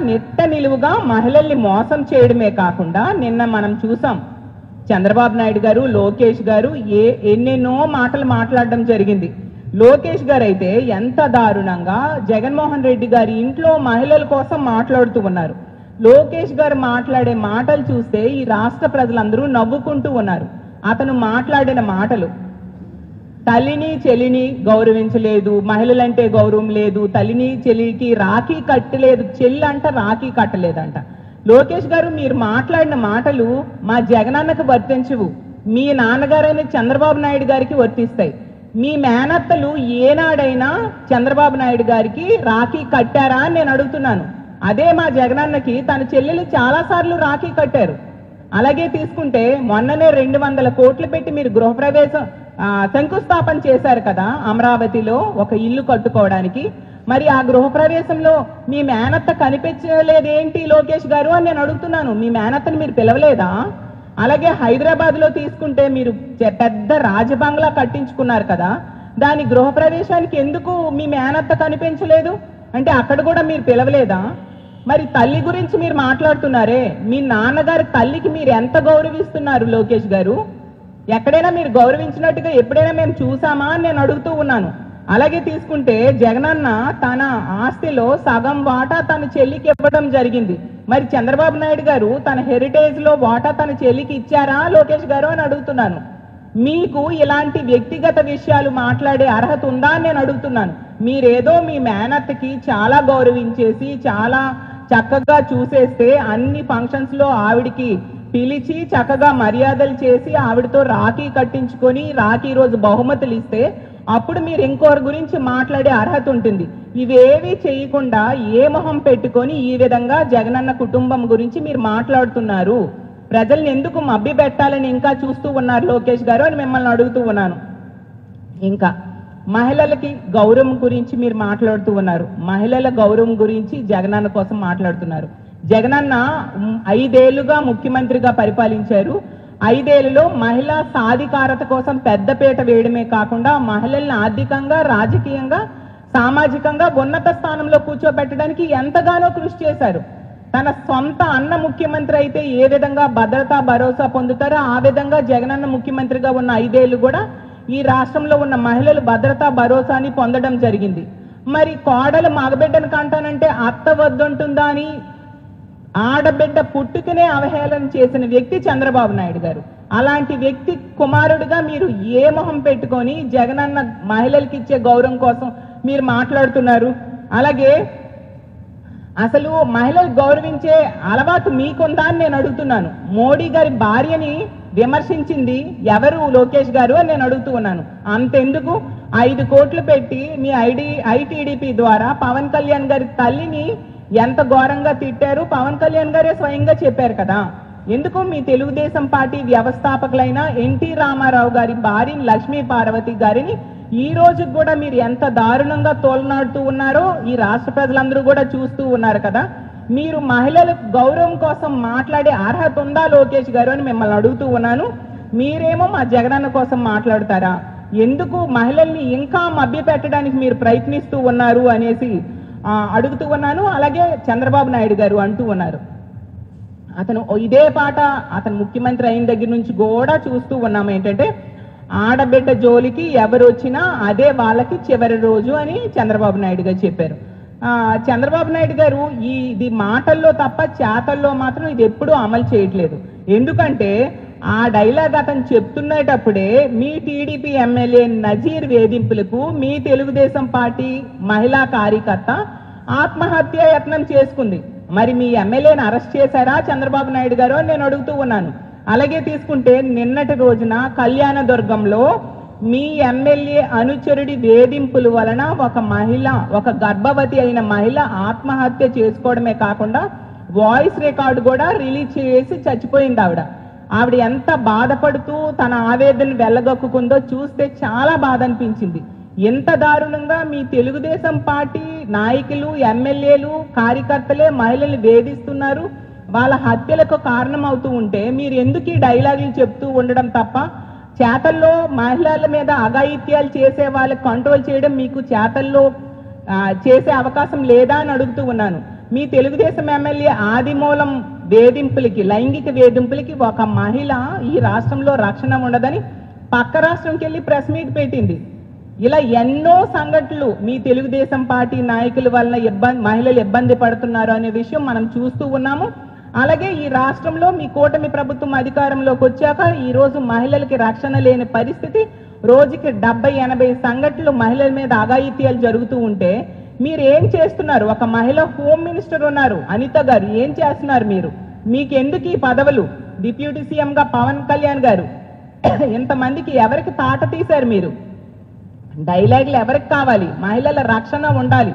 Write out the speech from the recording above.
నిట్ట నిలువుగా మహిళల్ని మోసం చేయడమే కాకుండా నిన్న మనం చూసాం చంద్రబాబు నాయుడు గారు, లోకేష్ గారు ఎన్నెన్నో మాటలు మాట్లాడడం జరిగింది. లోకేష్ గారు అయితే ఎంత దారుణంగా జగన్మోహన్ రెడ్డి గారి ఇంట్లో మహిళల కోసం మాట్లాడుతూ ఉన్నారు. లోకేష్ గారు మాట్లాడే మాటలు చూస్తే ఈ రాష్ట్ర ప్రజలందరూ నవ్వుకుంటూ ఉన్నారు. అతను మాట్లాడిన మాటలు, తల్లిని చెల్లిని గౌరవించలేదు, మహిళలంటే గౌరవం లేదు, తల్లిని చెల్లికి రాఖీ కట్టలేదు, చెల్లి అంట రాఖీ కట్టలేదంట. లోకేష్ గారు మీరు మాట్లాడిన మాటలు మా జగనన్నకు వర్తించవు, మీ నాన్నగారైన చంద్రబాబు నాయుడు గారికి వర్తిస్తాయి. మీ మేనత్తలు ఏనాడైనా చంద్రబాబు నాయుడు గారికి రాఖీ కట్టారా అని నేను అడుగుతున్నాను. అదే మా జగనన్నకి తన చెల్లెలు చాలాసార్లు రాఖీ కట్టారు. అలాగే తీసుకుంటే మొన్ననే 200 కోట్లు పెట్టి మీరు గృహప్రవేశం శంకుస్థాపన చేశారు కదా అమరావతిలో ఒక ఇల్లు కట్టుకోవడానికి. మరి ఆ గృహప్రవేశంలో మీ మేనత్త కనిపించలేదేంటి లోకేష్ గారు అని నేను అడుగుతున్నాను. మీ మేనత్తని మీరు పిలవలేదా? అలాగే హైదరాబాద్లో తీసుకుంటే మీరు పెద్ద రాజబంగ్లా కట్టించుకున్నారు కదా, దాని గృహప్రవేశానికి ఎందుకు మీ మేనత్త కనిపించలేదు అంటే అక్కడ కూడా మీరు పిలవలేదా? మరి తల్లి గురించి మీరు మాట్లాడుతున్నారే, మీ నాన్నగారి తల్లికి మీరు ఎంత గౌరవిస్తున్నారు లోకేష్ గారు? ఎక్కడైనా మీరు గౌరవించినట్టుగా ఎప్పుడైనా మేము చూసామా అని నేను అడుగుతూ ఉన్నాను. అలాగే తీసుకుంటే జగనన్న తన ఆస్తిలో సగం వాటా తన చెల్లికి ఇవ్వడం జరిగింది. మరి చంద్రబాబు నాయుడు గారు తన హెరిటేజ్ లో వాటా తన చెల్లికి ఇచ్చారా లోకేష్ గారు అని అడుగుతున్నాను. మీకు ఇలాంటి వ్యక్తిగత విషయాలు మాట్లాడే అర్హత ఉందా అని నేను అడుగుతున్నాను. మీరేదో మీ మేనత్తకి చాలా గౌరవించేసి చాలా చక్కగా చూసేస్తే అన్ని ఫంక్షన్స్ లో ఆవిడికి పిలిచి చక్కగా మర్యాదలు చేసి ఆవిడతో రాఖీ కట్టించుకొని రాఖీ రోజు బహుమతులు ఇస్తే అప్పుడు మీరు ఇంకోరి గురించి మాట్లాడే అర్హత ఉంటుంది. ఇవేవి చేయకుండా ఏ మొహం పెట్టుకొని ఈ విధంగా జగనన్న కుటుంబం గురించి మీరు మాట్లాడుతున్నారు? ప్రజల్ని ఎందుకు మభ్య పెట్టాలని ఇంకా చూస్తూ ఉన్నారు లోకేష్ గారు అని మిమ్మల్ని అడుగుతూ ఉన్నాను. ఇంకా మహిళలకి గౌరవం గురించి మీరు మాట్లాడుతూ ఉన్నారు. మహిళల గౌరవం గురించి జగనన్న కోసం మాట్లాడుతున్నారు. జగనన్న 5 ఏళ్లుగా ముఖ్యమంత్రిగా పరిపాలించారు. 5 ఏళ్లలో మహిళా సాధికారత కోసం పెద్దపీట వేయడమే కాకుండా మహిళల్ని ఆర్థికంగా, రాజకీయంగా, సామాజికంగా ఉన్నత స్థానంలో కూర్చోబెట్టడానికి ఎంతగానో కృషి చేశారు. తన సొంత అన్న ముఖ్యమంత్రి అయితే ఏ విధంగా భద్రతా భరోసా పొందుతారో ఆ విధంగా జగనన్న ముఖ్యమంత్రిగా ఉన్న 5 ఏళ్లు కూడా ఈ రాష్ట్రంలో ఉన్న మహిళలు భద్రతా భరోసాని పొందడం జరిగింది. మరి కోడలు మగబిడ్డను కంటానంటే అత్త వద్దుంటుందా అని ఆడబిడ్డ పుట్టుకనే అవహేళన చేసిన వ్యక్తి చంద్రబాబు నాయుడు గారు. అలాంటి వ్యక్తి కుమారుడిగా మీరు ఏ మొహం పెట్టుకొని జగనన్న మహిళలకి ఇచ్చే గౌరవం కోసం మీరు మాట్లాడుతున్నారు? అలాగే అసలు మహిళలు గౌరవించే అలవాటు మీకుందా అని నేను అడుగుతున్నాను. మోడీ గారి భార్యని విమర్శించింది ఎవరు లోకేష్ గారు అని నేను అడుగుతూ ఉన్నాను. అంతెందుకు 5 కోట్లు పెట్టి మీ ఐటీడీపీ ద్వారా పవన్ కళ్యాణ్ గారి తల్లిని ఎంత ఘోరంగా తిట్టారు పవన్ కళ్యాణ్ గారే స్వయంగా చెప్పారు కదా. ఎందుకు మీ తెలుగుదేశం పార్టీ వ్యవస్థాపకులైన ఎన్టీ రామారావు గారి భార్యని లక్ష్మీ పార్వతి గారిని ఈ రోజు కూడా మీరు ఎంత దారుణంగా తోలనాడుతూ ఉన్నారో ఈ రాష్ట్ర ప్రజలందరూ కూడా చూస్తూ ఉన్నారు కదా. మీరు మహిళల గౌరవం కోసం మాట్లాడే అర్హత ఉందా లోకేష్ గారు అని మిమ్మల్ని అడుగుతూ ఉన్నాను. మీరేమో మా జగనన్న కోసం మాట్లాడతారా? ఎందుకు మహిళల్ని ఇంకా మభ్య పెట్టడానికి మీరు ప్రయత్నిస్తూ ఉన్నారు అనేసి అడుగుతూ ఉన్నాను. అలాగే చంద్రబాబు నాయుడు గారు అంటూ ఉన్నారు, అతను ఇదే పాట అతను ముఖ్యమంత్రి అయిన దగ్గర నుంచి కూడా చూస్తూ ఉన్నాము ఏంటంటే ఆడబిడ్డ జోలికి ఎవరు వచ్చినా అదే వాళ్ళకి చివరి రోజు అని చంద్రబాబు నాయుడు గారు చెప్పారు. చంద్రబాబు నాయుడు గారు ఇది మాటల్లో తప్ప చేతల్లో మాత్రం ఇది ఎప్పుడూ అమలు చేయట్లేదు. ఎందుకంటే ఆ డైలాగ్ అతను చెప్తున్నటప్పుడే మీ టీడీపీ ఎమ్మెల్యే నజీర్ వేధింపులకు మీ తెలుగుదేశం పార్టీ మహిళా కార్యకర్త ఆత్మహత్య యత్నం చేసుకుంది. మరి మీ ఎమ్మెల్యేని అరెస్ట్ చేశారా చంద్రబాబు నాయుడు గారు అని నేను అడుగుతూ ఉన్నాను. అలాగే తీసుకుంటే నిన్నటి రోజున కళ్యాణదుర్గంలో మీ ఎమ్మెల్యే అనుచరుడి వేధింపుల వలన ఒక గర్భవతి అయిన మహిళ ఆత్మహత్య చేసుకోవడమే కాకుండా వాయిస్ రికార్డు కూడా రిలీజ్ చేసి చచ్చిపోయింది. ఆవిడ ఎంత బాధపడుతూ తన ఆవేదన వెళ్ళగొక్కుందో చూస్తే చాలా బాధ అనిపించింది. ఎంత దారుణంగా మీ తెలుగుదేశం పార్టీ నాయకులు, ఎమ్మెల్యేలు, కార్యకర్తలే మహిళల్ని వేధిస్తున్నారు, వాళ్ళ హత్యలకు కారణం అవుతూ ఉంటే మీరు ఎందుకు ఈ డైలాగులు చెప్తూ ఉండడం తప్ప చేతల్లో మహిళల మీద అఘాయిత్యాలు చేసే వాళ్ళకి కంట్రోల్ చేయడం మీకు చేతల్లో చేసే అవకాశం లేదా అని అడుగుతూ ఉన్నాను. మీ తెలుగుదేశం ఎమ్మెల్యే ఆదిమూలం వేధింపులకి, లైంగిక వేధింపులకి ఒక మహిళ ఈ రాష్ట్రంలో రక్షణ ఉండదని పక్క రాష్ట్రంకి వెళ్ళి ప్రెస్ మీట్ పెట్టింది. ఇలా ఎన్నో సంఘటనలు మీ తెలుగుదేశం పార్టీ నాయకుల వలన మహిళలు ఇబ్బంది పడుతున్నారు అనే విషయం మనం చూస్తూ ఉన్నాము. అలాగే ఈ రాష్ట్రంలో మీ కూటమి ప్రభుత్వం అధికారంలోకి వచ్చాక ఈ రోజు మహిళలకి రక్షణ లేని పరిస్థితి, రోజుకి 70-80 సంఘటనలు మహిళల మీద అఘాయిత్యాలు జరుగుతూ ఉంటే మీరు ఏం చేస్తున్నారు? ఒక మహిళ హోమ్ మినిస్టర్ ఉన్నారు అనిత గారు, ఏం చేస్తున్నారు మీరు? మీకు ఎందుకు ఈ పదవులు? డిప్యూటీ సీఎంగా పవన్ కళ్యాణ్ గారు, ఇంతమందికి ఎవరికి తాట తీశారు మీరు? డైలాగులు ఎవరికి కావాలి? మహిళల రక్షణ ఉండాలి.